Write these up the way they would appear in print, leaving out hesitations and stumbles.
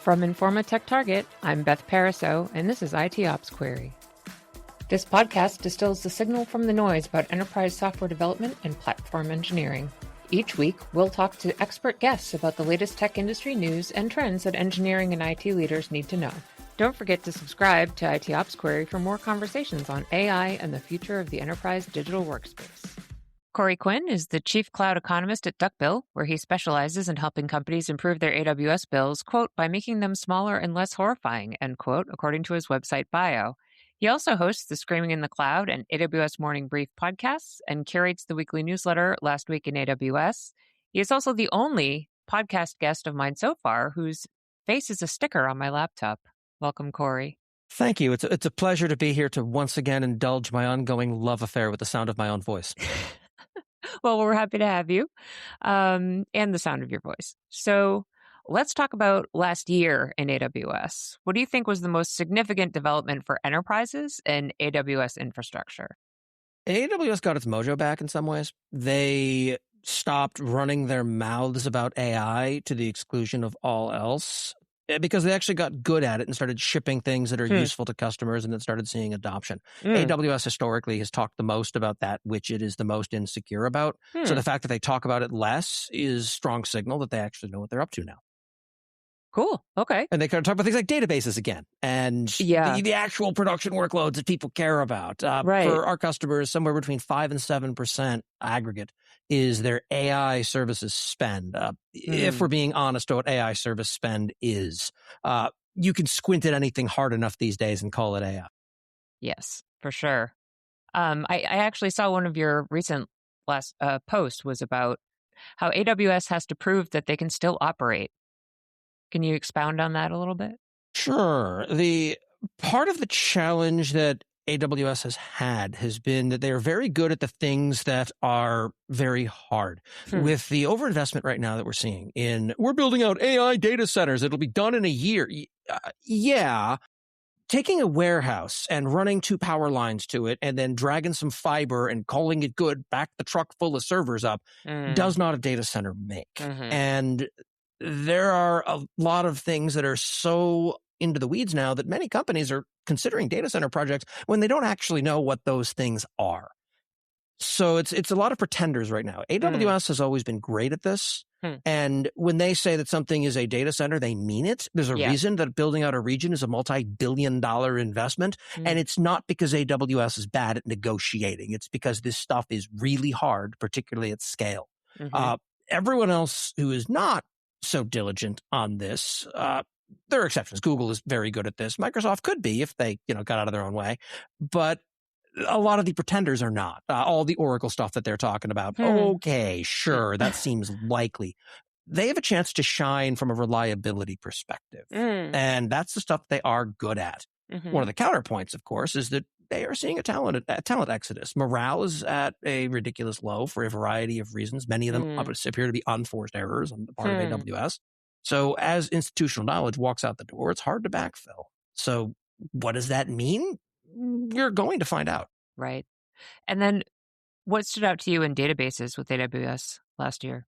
From Informa Tech Target, I'm Beth Pariseau, and this is IT Ops Query. This podcast distills the signal from the noise about enterprise software development and platform engineering. Each week, we'll talk to expert guests about the latest tech industry news and trends that engineering and IT leaders need to know. Don't forget to subscribe to IT Ops Query for more conversations on AI and the future of the enterprise digital workspace. Corey Quinn is the chief cloud economist at Duckbill, where he specializes in helping companies improve their AWS bills, quote, by making them smaller and less horrifying, end quote, according to his website bio. He also hosts the Screaming in the Cloud and AWS Morning Brief podcasts and curates the weekly newsletter Last Week in AWS. He is also the only podcast guest of mine so far whose face is a sticker on my laptop. Welcome, Corey. Thank you. It's a pleasure to be here to once again indulge my ongoing love affair with the sound of my own voice. Well, we're happy to have you and the sound of your voice. So let's talk about last year in AWS. What do you think was the most significant development for enterprises and AWS infrastructure? AWS got its mojo back in some ways. They stopped running their mouths about AI to the exclusion of all else because they actually got good at it and started shipping things that are useful to customers and then started seeing adoption. AWS historically has talked the most about that which it is the most insecure about. So the fact that they talk about it less is strong signal that they actually know what they're up to now. Cool. Okay. And they kind of talk about things like databases again and the actual production workloads that people care about. Right. For our customers, somewhere between 5 and 7% aggregate is their AI services spend. If we're being honest about what AI service spend is, you can squint at anything hard enough these days and call it AI. Yes, for sure. I actually saw one of your recent last posts was about how AWS has to prove that they can still operate. Can you expound on that a little bit? Sure. The part of the challenge that AWS has been that they are very good at the things that are very hard. With the overinvestment right now that we're seeing we're building out AI data centers. It'll be done in a year. Taking a warehouse and running 2 power lines to it and then dragging some fiber and calling it good, back the truck full of servers up, does not a data center make. And there are a lot of things that are so into the weeds now that many companies are considering data center projects when they don't actually know what those things are. So it's a lot of pretenders right now. AWS has always been great at this. And when they say that something is a data center, they mean it. There's a reason that building out a region is a multi-billion-dollar investment. And it's not because AWS is bad at negotiating. It's because this stuff is really hard, particularly at scale. Everyone else who is not so diligent on this, there are exceptions. Google is very good at this. Microsoft could be if they, got out of their own way. But a lot of the pretenders are not. All the Oracle stuff that they're talking about. Okay, sure, that seems likely. They have a chance to shine from a reliability perspective. And that's the stuff they are good at. One of the counterpoints, of course, is that they are seeing a talent exodus. Morale is at a ridiculous low for a variety of reasons. Many of them appear to be unforced errors on the part of AWS. So as institutional knowledge walks out the door, it's hard to backfill. So what does that mean? You're going to find out. Right. And then what stood out to you in databases with AWS last year?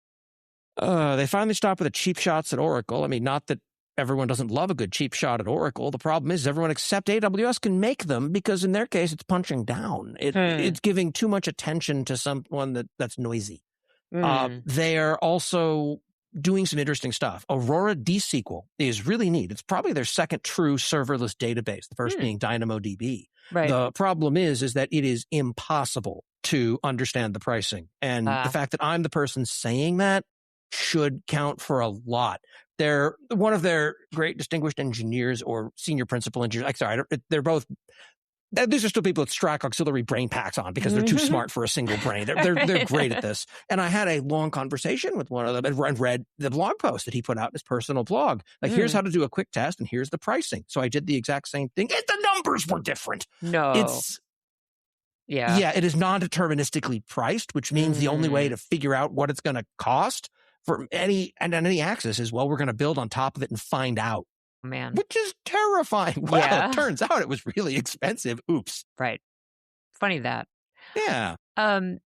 They finally stopped with the cheap shots at Oracle. I mean, not that everyone doesn't love a good cheap shot at Oracle. The problem is everyone except AWS can make them because in their case, it's punching down. It's giving too much attention to someone that's noisy. They are also doing some interesting stuff. Aurora DSQL is really neat. It's probably their second true serverless database, the first being DynamoDB. Right. The problem is that it is impossible to understand the pricing. And the fact that I'm the person saying that should count for a lot. They're one of their great distinguished engineers or senior principal engineers. They're both. These are still people with Strack auxiliary brain packs on because they're too smart for a single brain. They're great at this. And I had a long conversation with one of them and read the blog post that he put out in his personal blog. Like, here's how to do a quick test and here's the pricing. So I did the exact same thing. The numbers were different. It is non-deterministically priced, which means the only way to figure out what it's going to cost for any access is, we're going to build on top of it and find out. Man. Which is terrifying. Well, it turns out it was really expensive. Oops. Right. Funny that. Yeah.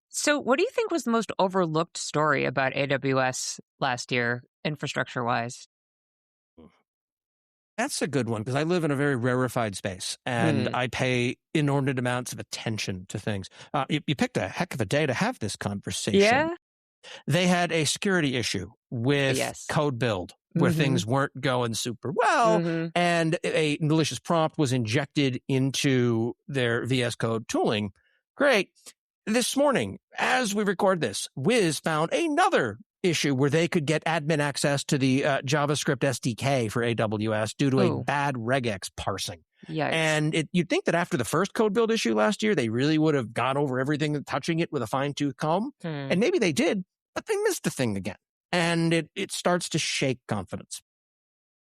So what do you think was the most overlooked story about AWS last year, infrastructure-wise? That's a good one because I live in a very rarefied space and I pay inordinate amounts of attention to things. You picked a heck of a day to have this conversation. Yeah. They had a security issue with CodeBuild where things weren't going super well, and a malicious prompt was injected into their VS Code tooling. Great. This morning, as we record this, Wiz found another issue where they could get admin access to the JavaScript SDK for AWS due to a bad regex parsing. Yikes. And you'd think that after the first CodeBuild issue last year, they really would have gone over everything, touching it with a fine-tooth comb. And maybe they did, but they missed the thing again. And it starts to shake confidence.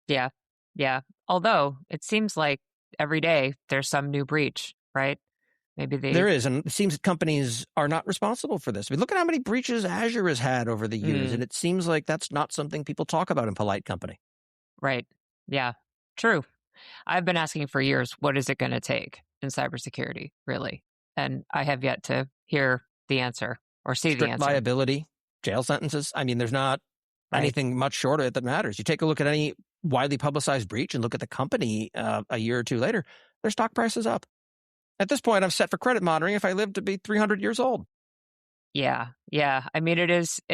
Yeah. Yeah. Although it seems like every day there's some new breach, right? Maybe there is, and it seems that companies are not responsible for this. I mean, look at how many breaches Azure has had over the years, and it seems like that's not something people talk about in polite company. Right. Yeah. True. I've been asking for years, what is it going to take in cybersecurity, really? And I have yet to hear the answer or see the answer. Liability, jail sentences. I mean, there's not anything much short of it that matters. You take a look at any widely publicized breach and look at the company a year or two later, their stock price is up. At this point, I'm set for credit monitoring if I live to be 300 years old. Yeah. Yeah. I mean, it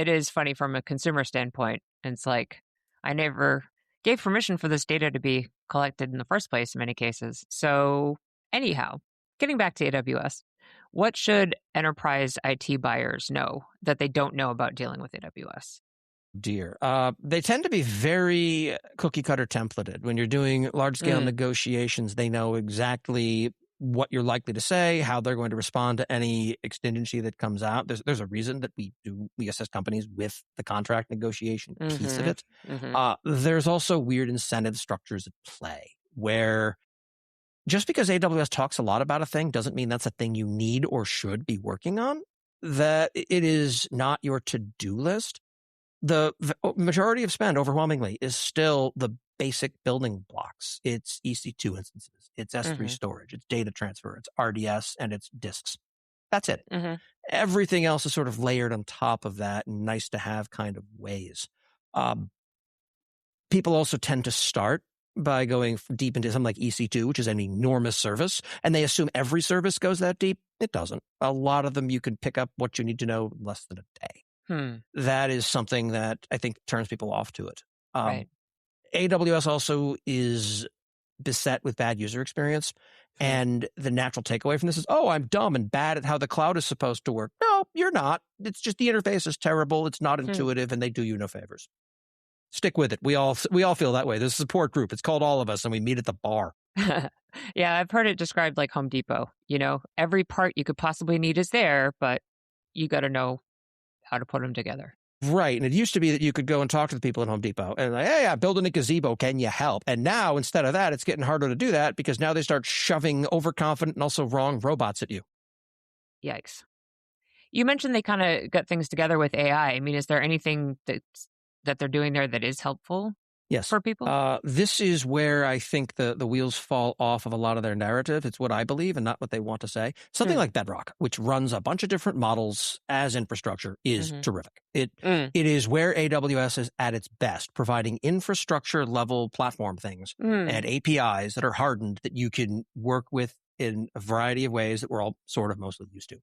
is funny from a consumer standpoint. It's like, I never gave permission for this data to be collected in the first place in many cases. So anyhow, getting back to AWS, what should enterprise IT buyers know that they don't know about dealing with AWS? Dear. They tend to be very cookie cutter templated. When you're doing large scale negotiations, they know exactly what you're likely to say, how they're going to respond to any contingency that comes out. There's a reason that we assist companies with the contract negotiation piece of it. There's also weird incentive structures at play where just because AWS talks a lot about a thing doesn't mean that's a thing you need or should be working on, that it is not your to-do list. The majority of spend overwhelmingly is still the basic building blocks. It's EC2 instances, it's S3 storage, it's data transfer, it's RDS, and it's disks. That's it. Everything else is sort of layered on top of that in nice to have kind of ways. People also tend to start by going deep into something like EC2, which is an enormous service, and they assume every service goes that deep. It doesn't. A lot of them you can pick up what you need to know in less than a day. That is something that I think turns people off to it. AWS also is beset with bad user experience. And the natural takeaway from this is, oh, I'm dumb and bad at how the cloud is supposed to work. No, you're not. It's just the interface is terrible. It's not intuitive, and they do you no favors. Stick with it. We all feel that way. There's a support group. It's called All of Us, and we meet at the bar. Yeah, I've heard it described like Home Depot. You know, every part you could possibly need is there, but you got to know how to put them together. Right. And it used to be that you could go and talk to the people at Home Depot and like, hey, I'm building a gazebo. Can you help? And now instead of that, it's getting harder to do that because now they start shoving overconfident and also wrong robots at you. Yikes. You mentioned they kind of got things together with AI. I mean, is there anything that they're doing there that is helpful? Yes. For people? This is where I think the wheels fall off of a lot of their narrative. It's what I believe and not what they want to say. Something like Bedrock, which runs a bunch of different models as infrastructure, is terrific. It is where AWS is at its best, providing infrastructure level platform things and APIs that are hardened that you can work with in a variety of ways that we're all sort of mostly used to.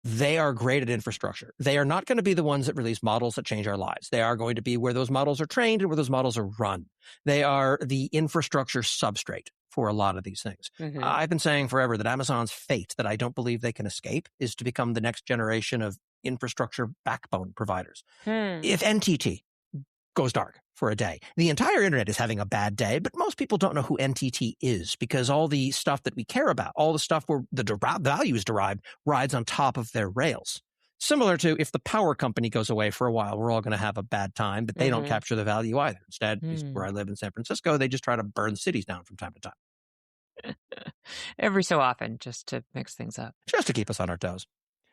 They are great at infrastructure. They are not going to be the ones that release models that change our lives. They are going to be where those models are trained and where those models are run. They are the infrastructure substrate for a lot of these things. I've been saying forever that Amazon's fate that I don't believe they can escape is to become the next generation of infrastructure backbone providers. If NTT goes dark for a day, the entire internet is having a bad day, but most people don't know who NTT is because all the stuff that we care about, all the stuff where the value is derived, rides on top of their rails. Similar to if the power company goes away for a while, we're all going to have a bad time, but they don't capture the value either. Instead, where I live in San Francisco, they just try to burn cities down from time to time. Every so often, just to mix things up. Just to keep us on our toes.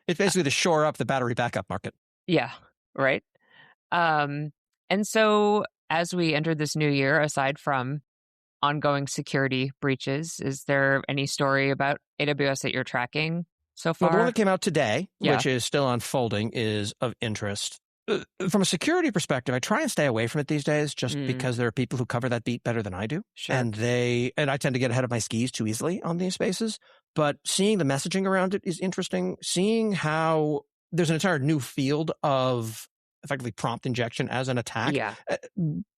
It's basically to shore up the battery backup market. Yeah, right. And so as we enter this new year, aside from ongoing security breaches, is there any story about AWS that you're tracking so far? Well, the one that came out today, which is still unfolding, is of interest. From a security perspective, I try and stay away from it these days just because there are people who cover that beat better than I do. Sure. And I tend to get ahead of my skis too easily on these spaces. But seeing the messaging around it is interesting. Seeing how there's an entire new field of effectively prompt injection as an attack. Yeah.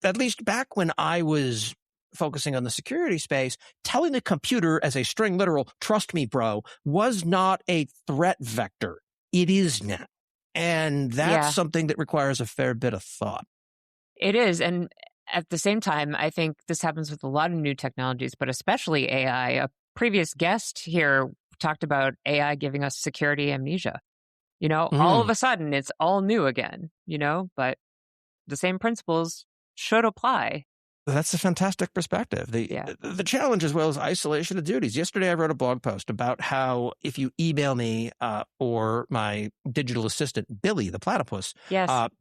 At least back when I was focusing on the security space, telling the computer as a string literal, trust me, bro, was not a threat vector. It is now. And that's something that requires a fair bit of thought. It is. And at the same time, I think this happens with a lot of new technologies, but especially AI. A previous guest here talked about AI giving us security amnesia. All of a sudden, it's all new again, but the same principles should apply. That's a fantastic perspective. The challenge as well is isolation of duties. Yesterday, I wrote a blog post about how if you email me or my digital assistant, Billy, the platypus,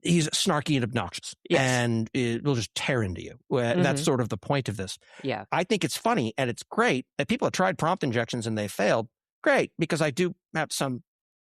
he's snarky and obnoxious, and it will just tear into you. That's sort of the point of this. Yeah. I think it's funny and it's great that people have tried prompt injections and they failed. Great, because I do have some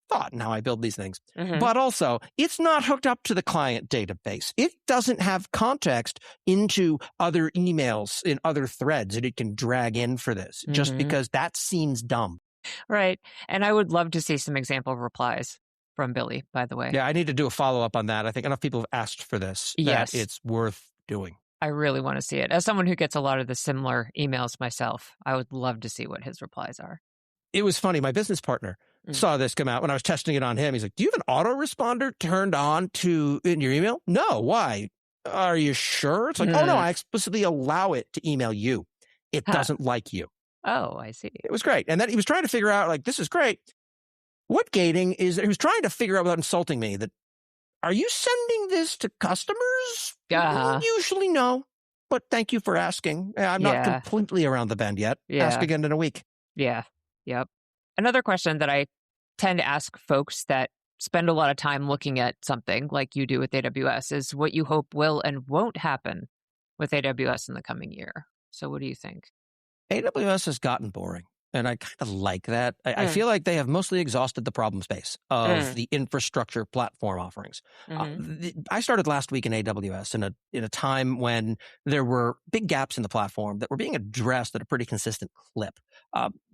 thought in how I build these things. But also, it's not hooked up to the client database. It doesn't have context into other emails in other threads that it can drag in for this, just because that seems dumb. Right. And I would love to see some example replies from Billy, by the way. Yeah, I need to do a follow-up on that. I think enough people have asked for this that it's worth doing. I really want to see it. As someone who gets a lot of the similar emails myself, I would love to see what his replies are. It was funny. My business partner saw this come out when I was testing it on him. He's like, do you have an autoresponder turned on in your email? No. Why? Are you sure? It's like, oh, no, I explicitly allow it to email you. It doesn't like you. Oh, I see. It was great. And then he was trying to figure out, like, this is great. What gating is, he was trying to figure out without insulting me that, are you sending this to customers? Usually no, but thank you for asking. I'm not completely around the bend yet. Ask again in a week. Yeah. Yep. Another question that I tend to ask folks that spend a lot of time looking at something like you do with AWS is what you hope will and won't happen with AWS in the coming year. So what do you think? AWS has gotten boring. And I kind of like that. I feel like they have mostly exhausted the problem space of the infrastructure platform offerings. I started last week in AWS in a time when there were big gaps in the platform that were being addressed at a pretty consistent clip.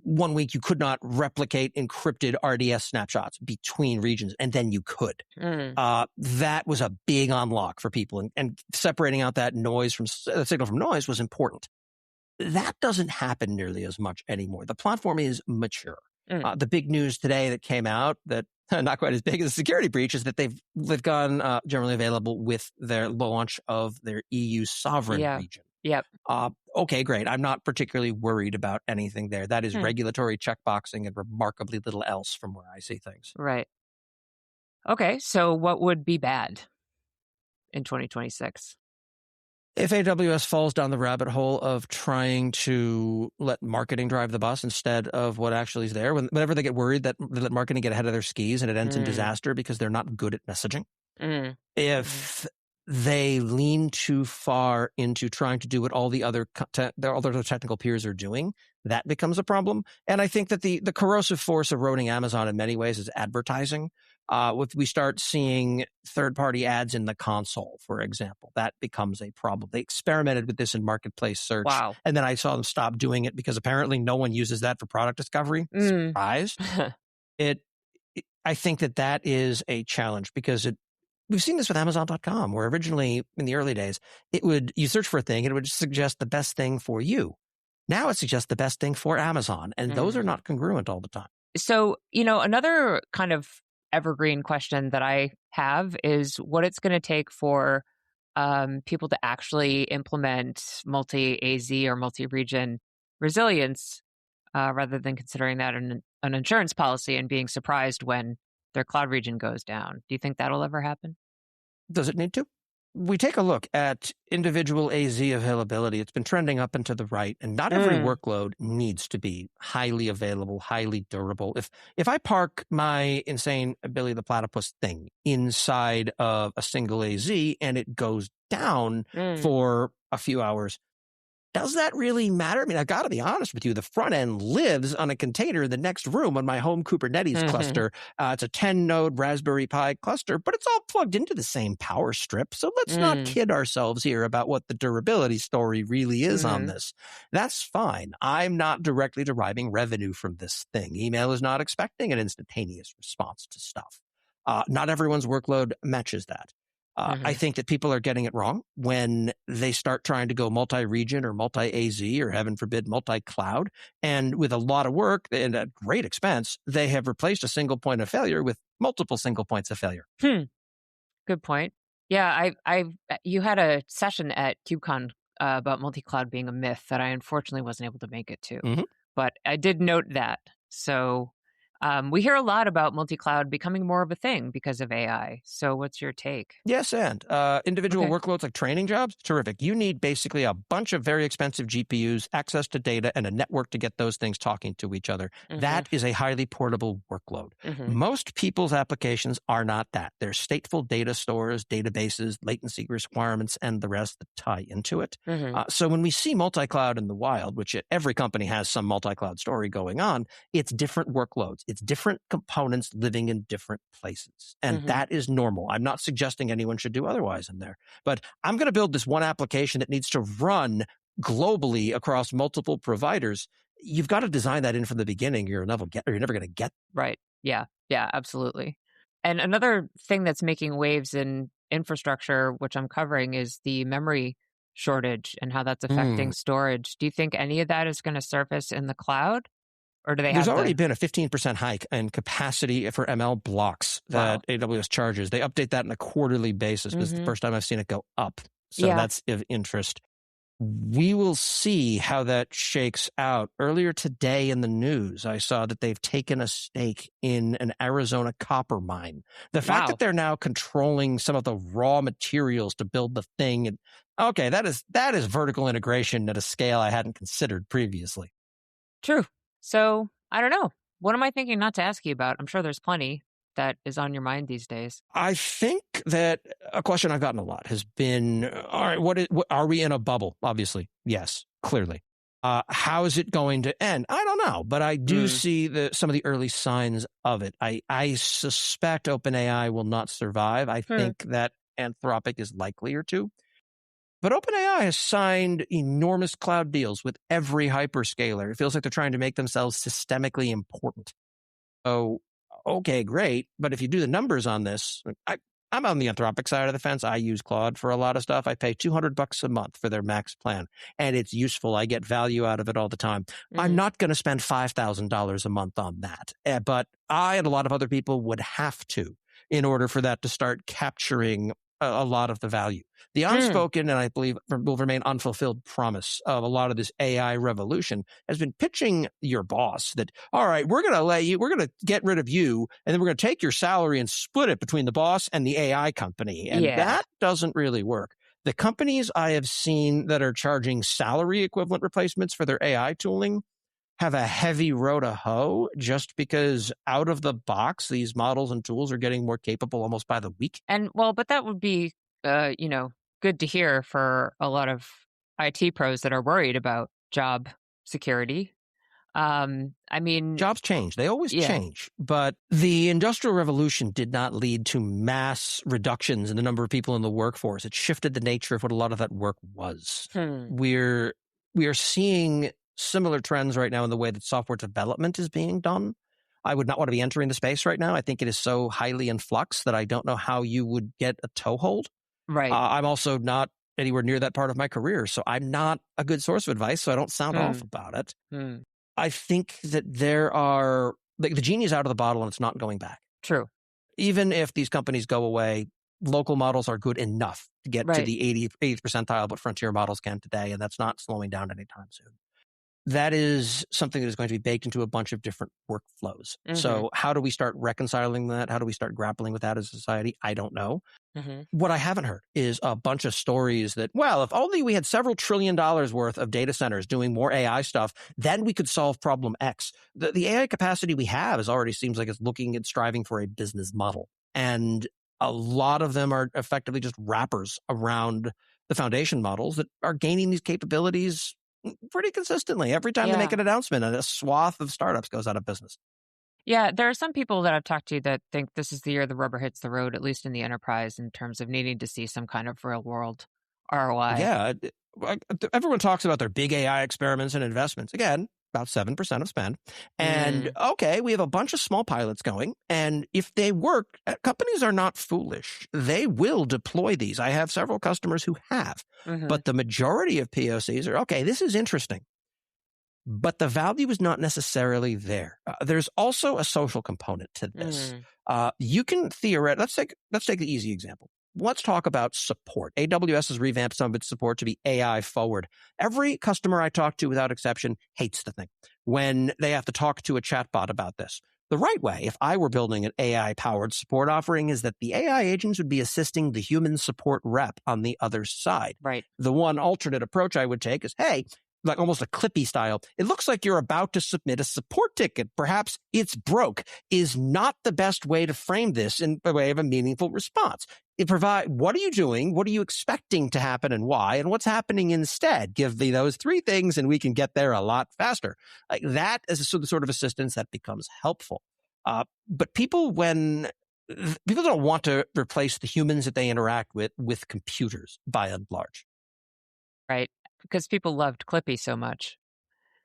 1 week you could not replicate encrypted RDS snapshots between regions, and then you could. That was a big unlock for people, and separating out that noise from signal from noise was important. That doesn't happen nearly as much anymore. The platform is mature. The big news today that came out that not quite as big as a security breach is that they've gone generally available with their launch of their EU sovereign region. Yep. Okay, great. I'm not particularly worried about anything there. That is regulatory checkboxing and remarkably little else from where I see things. Right. Okay, so what would be bad in 2026? If AWS falls down the rabbit hole of trying to let marketing drive the bus instead of what actually is there, whenever they get worried that they let marketing get ahead of their skis and it ends in disaster because they're not good at messaging. If they lean too far into trying to do what all the other technical peers are doing, that becomes a problem. And I think that the corrosive force eroding Amazon in many ways is advertising. If we start seeing third-party ads in the console, for example, that becomes a problem. They experimented with this in marketplace search. Wow. And then I saw them stop doing it because apparently no one uses that for product discovery. Surprise. I think that is a challenge because we've seen this with Amazon.com, where originally in the early days, you search for a thing and it would suggest the best thing for you. Now it suggests the best thing for Amazon, and those are not congruent all the time. So, another kind of evergreen question that I have is what it's going to take for people to actually implement multi-AZ or multi-region resilience rather than considering that an insurance policy and being surprised when their cloud region goes down. Do you think that'll ever happen? Does it need to? We take a look at individual AZ availability. It's been trending up and to the right, and not every workload needs to be highly available, highly durable. If I park my insane Billy the Platypus thing inside of a single AZ and it goes down for a few hours, does that really matter? I mean, I've got to be honest with you. The front end lives on a container in the next room on my home Kubernetes cluster. It's a 10-node Raspberry Pi cluster, but it's all plugged into the same power strip. So let's not kid ourselves here about what the durability story really is on this. That's fine. I'm not directly deriving revenue from this thing. Email is not expecting an instantaneous response to stuff. Not everyone's workload matches that. I think that people are getting it wrong when they start trying to go multi-region or multi-AZ or, heaven forbid, multi-cloud. And with a lot of work and at great expense, they have replaced a single point of failure with multiple single points of failure. Good point. Yeah, you had a session at KubeCon about multi-cloud being a myth that I unfortunately wasn't able to make it to. But I did note that. So we hear a lot about multi-cloud becoming more of a thing because of AI. So what's your take? Yes, and individual workloads like training jobs, terrific. You need basically a bunch of very expensive GPUs, access to data, and a network to get those things talking to each other. That is a highly portable workload. Most people's applications are not that. They're stateful data stores, databases, latency requirements, and the rest that tie into it. So when we see multi-cloud in the wild, which every company has some multi-cloud story going on, it's different workloads. It's different components living in different places. And that is normal. I'm not suggesting anyone should do otherwise in there. But I'm going to build this one application that needs to run globally across multiple providers. You've got to design that in from the beginning. You're never going to get. Right. Yeah. Yeah, absolutely. And another thing that's making waves in infrastructure, which I'm covering, is the memory shortage and how that's affecting storage. Do you think any of that is going to surface in the cloud? Or do they There's already been a 15% hike in capacity for ML blocks that AWS charges. They update that on a quarterly basis. This is the first time I've seen it go up. So that's of interest. We will see how that shakes out. Earlier today in the news, I saw that they've taken a stake in an Arizona copper mine. The fact that they're now controlling some of the raw materials to build the thing. And, okay, that is vertical integration at a scale I hadn't considered previously. True. So, I don't know. What am I thinking not to ask you about? I'm sure there's plenty that is on your mind these days. I think that a question I've gotten a lot has been, all right, what are we in a bubble? Obviously, yes, clearly. How is it going to end? I don't know, but I do see some of the early signs of it. I suspect OpenAI will not survive. I think that Anthropic is likelier to. But OpenAI has signed enormous cloud deals with every hyperscaler. It feels like they're trying to make themselves systemically important. Oh, okay, great. But if you do the numbers on this, I'm on the Anthropic side of the fence. I use Claude for a lot of stuff. I pay $200 a month for their max plan, and it's useful. I get value out of it all the time. I'm not going to spend $5,000 a month on that. But I and a lot of other people would have to in order for that to start capturing a lot of the value. The unspoken, and I believe will remain unfulfilled promise of a lot of this AI revolution has been pitching your boss that, all right, we're going to get rid of you, and then we're going to take your salary and split it between the boss and the AI company. And that doesn't really work. The companies I have seen that are charging salary equivalent replacements for their AI tooling have a heavy row to hoe just because out of the box, these models and tools are getting more capable almost by the week. And but that would be, good to hear for a lot of IT pros that are worried about job security. Jobs change. They always change. But the Industrial Revolution did not lead to mass reductions in the number of people in the workforce. It shifted the nature of what a lot of that work was. We are seeing similar trends right now in the way that software development is being done. I would not want to be entering the space right now. I think it is so highly in flux that I don't know how you would get a toehold. Right. I'm also not anywhere near that part of my career, so I'm not a good source of advice, so I don't sound off about it. I think that the genie is out of the bottle and it's not going back. True. Even if these companies go away, local models are good enough to get to the 80th percentile, but frontier models can today, and that's not slowing down anytime soon. That is something that is going to be baked into a bunch of different workflows. So how do we start reconciling that? How do we start grappling with that as a society? I don't know. What I haven't heard is a bunch of stories that, well, if only we had several $1 trillion worth of data centers doing more AI stuff, then we could solve problem X. The AI capacity we have already seems like it's looking and striving for a business model. And a lot of them are effectively just wrappers around the foundation models that are gaining these capabilities pretty consistently. Every time they make Yeah. an announcement, and a swath of startups goes out of business. Yeah, there are some people that I've talked to that think this is the year the rubber hits the road, at least in the enterprise, in terms of needing to see some kind of real world ROI. Yeah. Everyone talks about their big AI experiments and investments. Again, about 7% of spend. And okay, we have a bunch of small pilots going. And if they work, companies are not foolish. They will deploy these. I have several customers who have. But the majority of POCs are, okay, this is interesting. But the value is not necessarily there. There's also a social component to this. You can theoretically, let's take the easy example. Let's talk about support. AWS has revamped some of its support to be AI forward. Every customer I talk to, without exception, hates the thing when they have to talk to a chatbot about this. The right way, if I were building an AI-powered support offering, is that the AI agents would be assisting the human support rep on the other side. Right. The one alternate approach I would take is, hey, like almost a Clippy style. It looks like you're about to submit a support ticket. Perhaps it's broke, is not the best way to frame this in the way of a meaningful response. What are you doing? What are you expecting to happen and why? And what's happening instead? Give me those three things and we can get there a lot faster. Like that is the sort of assistance that becomes helpful. But people don't want to replace the humans that they interact with computers by and large. Right. Because people loved Clippy so much.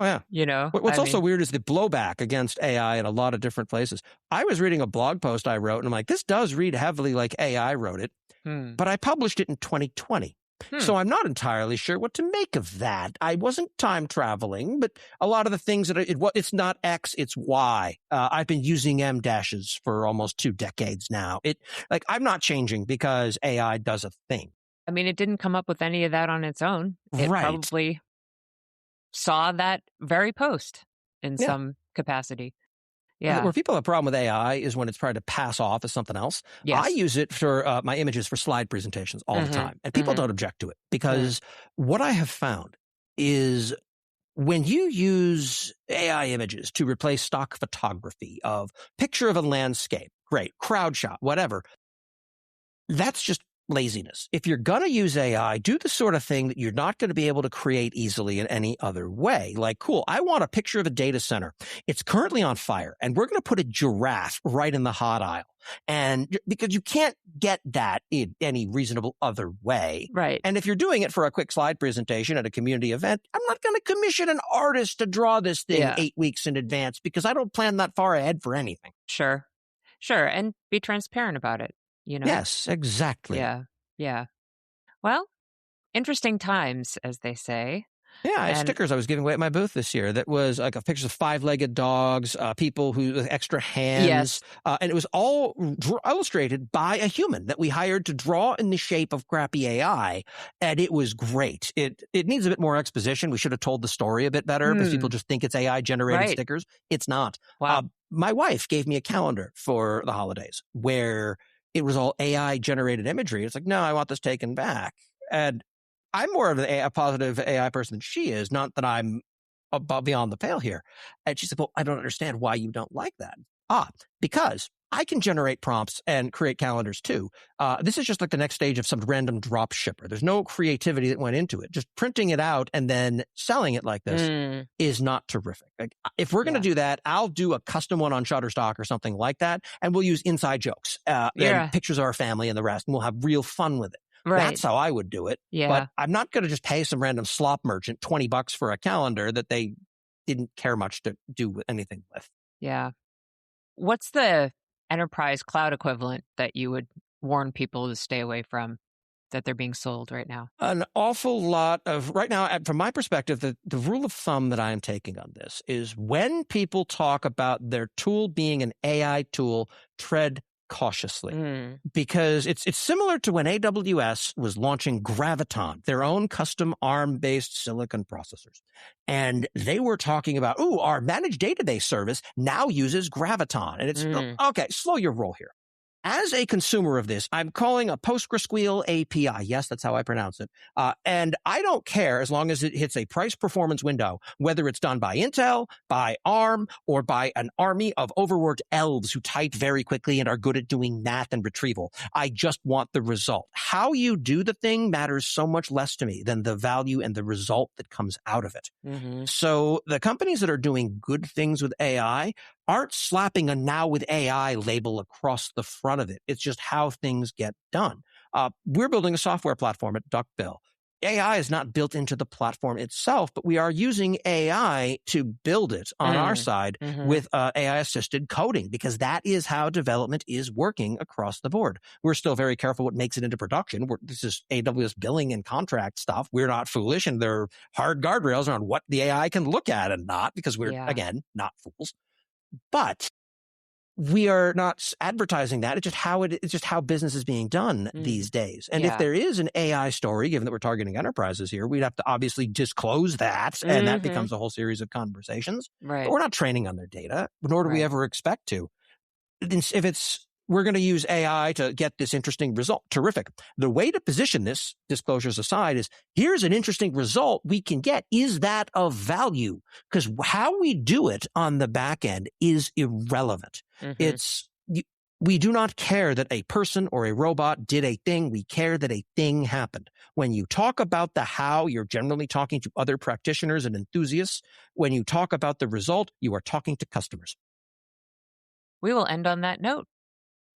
Oh, yeah. You know? What's also weird is the blowback against AI in a lot of different places. I was reading a blog post I wrote, and I'm like, this does read heavily like AI wrote it, but I published it in 2020. So I'm not entirely sure what to make of that. I wasn't time traveling, but a lot of the things that it's not X, it's Y. I've been using M dashes for almost 2 decades now. I'm not changing because AI does a thing. I mean, it didn't come up with any of that on its own. It Right. probably saw that very post in some capacity. Yeah. Where people have a problem with AI is when it's trying to pass off as something else. Yes. I use it for my images for slide presentations all the time. And people don't object to it because what I have found is when you use AI images to replace stock photography of picture of a landscape, great, crowd shot, whatever, that's just laziness. If you're going to use AI, do the sort of thing that you're not going to be able to create easily in any other way. Like, cool, I want a picture of a data center. It's currently on fire, and we're going to put a giraffe right in the hot aisle. And because you can't get that in any reasonable other way. Right. And if you're doing it for a quick slide presentation at a community event, I'm not going to commission an artist to draw this thing 8 weeks in advance because I don't plan that far ahead for anything. Sure. And be transparent about it. You know? Yes, exactly. Yeah. Well, interesting times, as they say. Yeah, I had stickers I was giving away at my booth this year that was like a picture of 5-legged dogs, people with extra hands. And it was all illustrated by a human that we hired to draw in the shape of crappy AI. And it was great. It needs a bit more exposition. We should have told the story a bit better because people just think it's AI generated stickers. It's not. Wow. My wife gave me a calendar for the holidays where it was all AI generated imagery. It's like, no, I want this taken back. And I'm more of a positive AI person than she is, not that I'm above beyond the pale here. And she said, well, I don't understand why you don't like that. Because I can generate prompts and create calendars too. This is just like the next stage of some random drop shipper. There's no creativity that went into it. Just printing it out and then selling it like this is not terrific. Like, if we're going to do that, I'll do a custom one on Shutterstock or something like that. And we'll use inside jokes and pictures of our family and the rest, and we'll have real fun with it. Right. That's how I would do it. Yeah. But I'm not going to just pay some random slop merchant $20 for a calendar that they didn't care much to do anything with. Yeah. What's the enterprise cloud equivalent that you would warn people to stay away from that they're being sold right now? An awful lot of, right now, from my perspective, the rule of thumb that I am taking on this is when people talk about their tool being an AI tool, tread cautiously, because it's similar to when AWS was launching Graviton, their own custom ARM-based silicon processors. And they were talking about, our managed database service now uses Graviton. And it's, okay, slow your roll here. as a consumer of this, I'm calling a PostgreSQL API. Yes, that's how I pronounce it. And I don't care as long as it hits a price performance window, whether it's done by Intel, by ARM, or by an army of overworked elves who type very quickly and are good at doing math and retrieval. I just want the result. How you do the thing matters so much less to me than the value and the result that comes out of it. Mm-hmm. So the companies that are doing good things with AI aren't slapping a now with AI label across the front of it. It's just how things get done. We're building a software platform at DuckBill. AI is not built into the platform itself, but we are using AI to build it on our side with AI-assisted coding, because that is how development is working across the board. We're still very careful what makes it into production. This is AWS billing and contract stuff. We're not foolish, and there are hard guardrails around what the AI can look at and not, because we're, again, not fools. But we are not advertising that. It's just how business is being done these days. And if there is an AI story, given that we're targeting enterprises here, we'd have to obviously disclose that. And that becomes a whole series of conversations. Right. But we're not training on their data, nor do we ever expect to. If we're going to use AI to get this interesting result, terrific. The way to position this, disclosures aside, is here's an interesting result we can get. Is that of value? Because how we do it on the back end is irrelevant. We do not care that a person or a robot did a thing. We care that a thing happened. When you talk about the how, you're generally talking to other practitioners and enthusiasts. When you talk about the result, you are talking to customers. We will end on that note.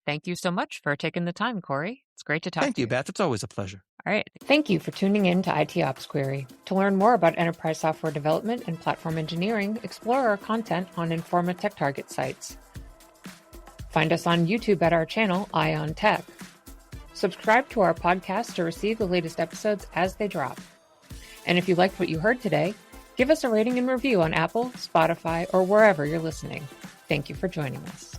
Thank you so much for taking the time, Corey. It's great to talk to you. Thank you, Beth. It's always a pleasure. All right. Thank you for tuning in to IT Ops Query. To learn more about enterprise software development and platform engineering, explore our content on Informa Tech Target sites. Find us on YouTube at our channel, Eye on Tech. Subscribe to our podcast to receive the latest episodes as they drop. And if you liked what you heard today, give us a rating and review on Apple, Spotify, or wherever you're listening. Thank you for joining us.